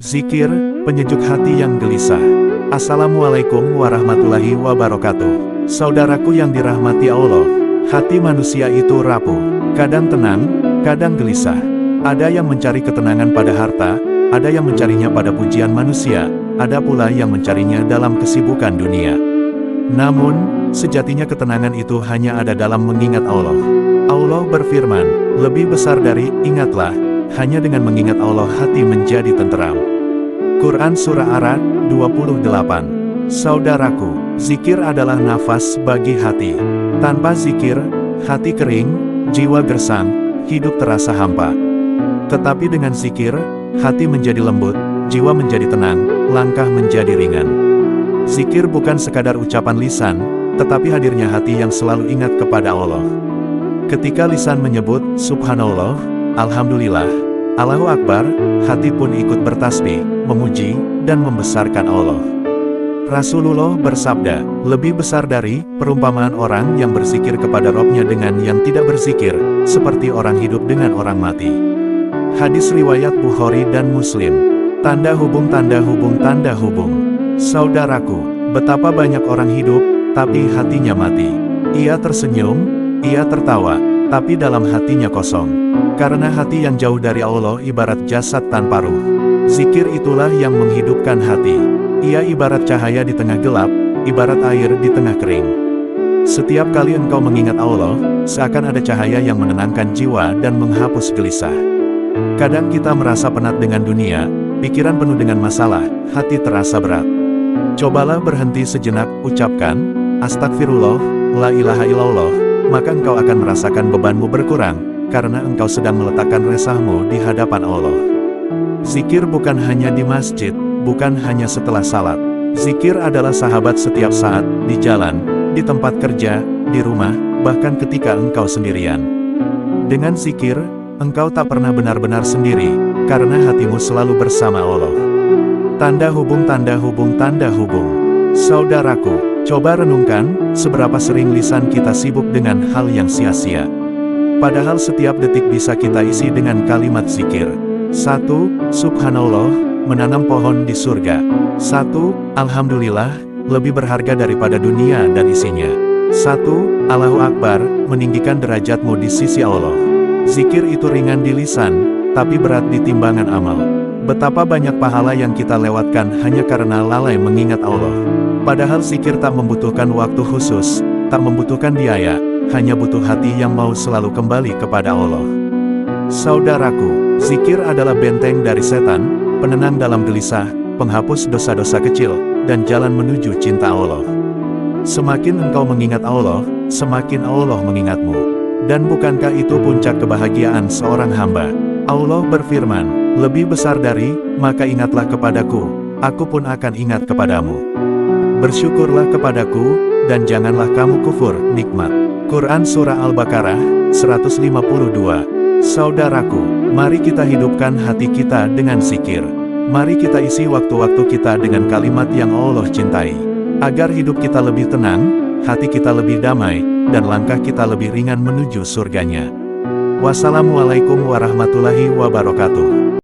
Zikir, penyejuk hati yang gelisah. Assalamualaikum warahmatullahi wabarakatuh. Saudaraku yang dirahmati Allah, hati manusia itu rapuh. Kadang tenang, kadang gelisah. Ada yang mencari ketenangan pada harta, ada yang mencarinya pada pujian manusia, ada pula yang mencarinya dalam kesibukan dunia. Namun, sejatinya ketenangan itu hanya ada dalam mengingat Allah. Allah berfirman, lebih besar dari, ingatlah, hanya dengan mengingat Allah hati menjadi tenteram. Quran Surah Ar-Ra'd 28. Saudaraku, zikir adalah nafas bagi hati. Tanpa zikir, hati kering, jiwa gersang, hidup terasa hampa. Tetapi dengan zikir, hati menjadi lembut, jiwa menjadi tenang, langkah menjadi ringan. Zikir bukan sekadar ucapan lisan, tetapi hadirnya hati yang selalu ingat kepada Allah. Ketika lisan menyebut, Subhanallah, Alhamdulillah, Allahu Akbar, hati pun ikut bertasbih, memuji, dan membesarkan Allah. Rasulullah bersabda, lebih besar dari perumpamaan orang yang berzikir kepada Robnya dengan yang tidak berzikir, seperti orang hidup dengan orang mati. Hadis riwayat Bukhari dan Muslim. Tanda hubung, tanda hubung, tanda hubung. Saudaraku, betapa banyak orang hidup, tapi hatinya mati. Ia tersenyum, ia tertawa, tapi dalam hatinya kosong. Karena hati yang jauh dari Allah ibarat jasad tanpa ruh. Zikir itulah yang menghidupkan hati. Ia ibarat cahaya di tengah gelap, ibarat air di tengah kering. Setiap kali engkau mengingat Allah, seakan ada cahaya yang menenangkan jiwa dan menghapus gelisah. Kadang kita merasa penat dengan dunia, pikiran penuh dengan masalah, hati terasa berat. Cobalah berhenti sejenak, ucapkan, Astagfirullah, la ilaha illallah, maka engkau akan merasakan bebanmu berkurang, karena engkau sedang meletakkan resahmu di hadapan Allah. Zikir bukan hanya di masjid, bukan hanya setelah salat. Zikir adalah sahabat setiap saat, di jalan, di tempat kerja, di rumah, bahkan ketika engkau sendirian. Dengan zikir, engkau tak pernah benar-benar sendiri, karena hatimu selalu bersama Allah. Tanda hubung, tanda hubung, tanda hubung. Saudaraku, coba renungkan, seberapa sering lisan kita sibuk dengan hal yang sia-sia. Padahal setiap detik bisa kita isi dengan kalimat zikir. 1. Subhanallah, menanam pohon di surga. 1. Alhamdulillah, lebih berharga daripada dunia dan isinya. 1. Allahu Akbar, meninggikan derajatmu di sisi Allah. Zikir itu ringan di lisan, tapi berat di timbangan amal. Betapa banyak pahala yang kita lewatkan hanya karena lalai mengingat Allah. Padahal zikir tak membutuhkan waktu khusus, tak membutuhkan biaya, hanya butuh hati yang mau selalu kembali kepada Allah. Saudaraku, zikir adalah benteng dari setan, penenang dalam gelisah, penghapus dosa-dosa kecil, dan jalan menuju cinta Allah. Semakin engkau mengingat Allah, semakin Allah mengingatmu. Dan bukankah itu puncak kebahagiaan seorang hamba? Allah berfirman, lebih besar dari, maka ingatlah kepadaku, aku pun akan ingat kepadamu. Bersyukurlah kepadaku, dan janganlah kamu kufur nikmat. Quran Surah Al-Baqarah 152. Saudaraku, mari kita hidupkan hati kita dengan zikir. Mari kita isi waktu-waktu kita dengan kalimat yang Allah cintai. Agar hidup kita lebih tenang, hati kita lebih damai, dan langkah kita lebih ringan menuju surganya. Wassalamualaikum warahmatullahi wabarakatuh.